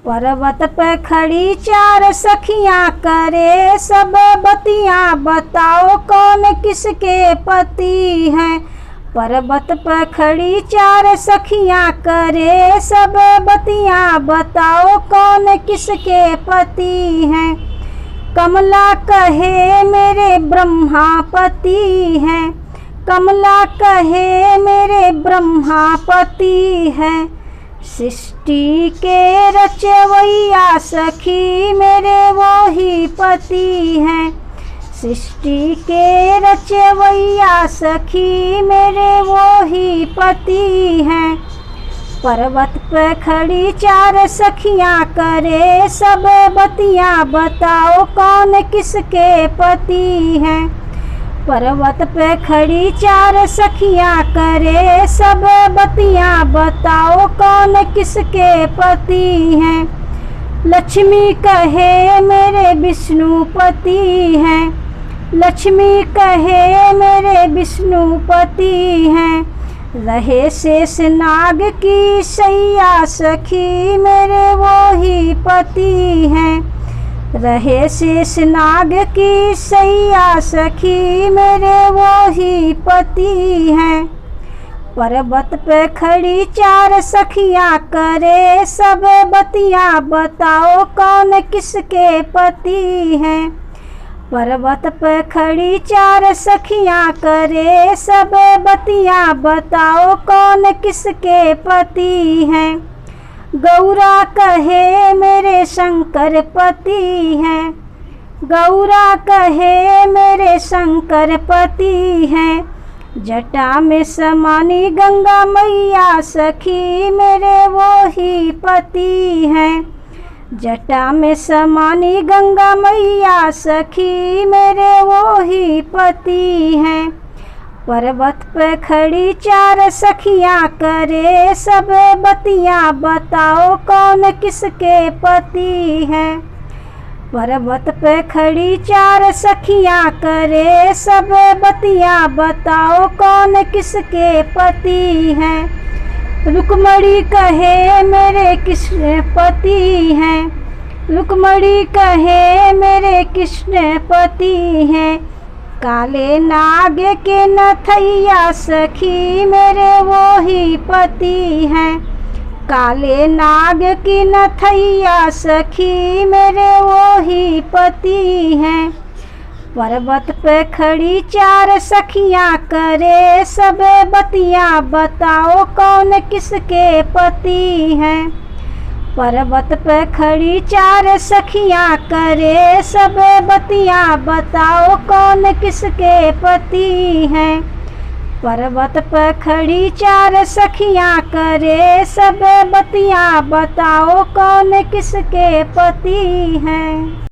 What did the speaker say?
पर्वत पे खड़ी चार सखियां करे सब बतियां, बताओ कौन किसके पति हैं। पर्वत पे खड़ी चार सखियां करे सब बतियां, बताओ कौन किसके पति हैं। कमला कहे मेरे ब्रह्मापति हैं, कमला कहे मेरे ब्रह्मापति हैं। सृष्टि के रचवैया सखी मेरे वो ही पति हैं। सृष्टि के रचवैया सखी मेरे वो ही पति हैं। पर्वत पे खड़ी चार सखियां करे सब बतियां, बताओ कौन किसके पति हैं। पर्वत पे खड़ी चार सखियां करे सब बतियां, बताओ कौन किसके पति हैं। लक्ष्मी कहे मेरे विष्णुपति हैं, लक्ष्मी कहे मेरे विष्णुपति हैं। रहे शेष नाग की सैया सखी मेरे वो ही पति हैं। रहे शेष नाग की सैया सखी मेरे वो ही पति हैं। पर्वत पे खड़ी चार सखियां करे सब बतियां, बताओ कौन किसके पति हैं। पर्वत पे खड़ी चार सखियां करे सब बतियां, बताओ कौन किसके पति हैं। गौरा कहे मेरे शंकर पति हैं, गौरा कहे मेरे शंकर पति हैं। जटा में समानी गंगा मैया सखी मेरे वो ही पति हैं। जटा में समानी गंगा मैया सखी मेरे वो ही पति हैं। पर्वत पे खड़ी चार सखियां करे सब बतियां, बताओ कौन किसके पति हैं। पर्वत पे खड़ी चार सखियां करे सब बतियां, बताओ कौन किसके पति हैं। रुक्मणी कहे मेरे कृष्ण पति हैं, रुक्मणी कहे मेरे कृष्ण पति हैं। काले नाग के नथैया सखी मेरे वो ही पति हैं। काले नाग की नथैया सखी मेरे वो ही पति हैं। पर्वत पे खड़ी चार सखियां करे सब बतियां, बताओ कौन किसके पति हैं। पर्वत पे खड़ी चार सखियां करे सब बतियां, बताओ कौन किसके पति हैं। पर्वत पे खड़ी चार सखियां करे सब बतियां, बताओ कौन किसके पति हैं।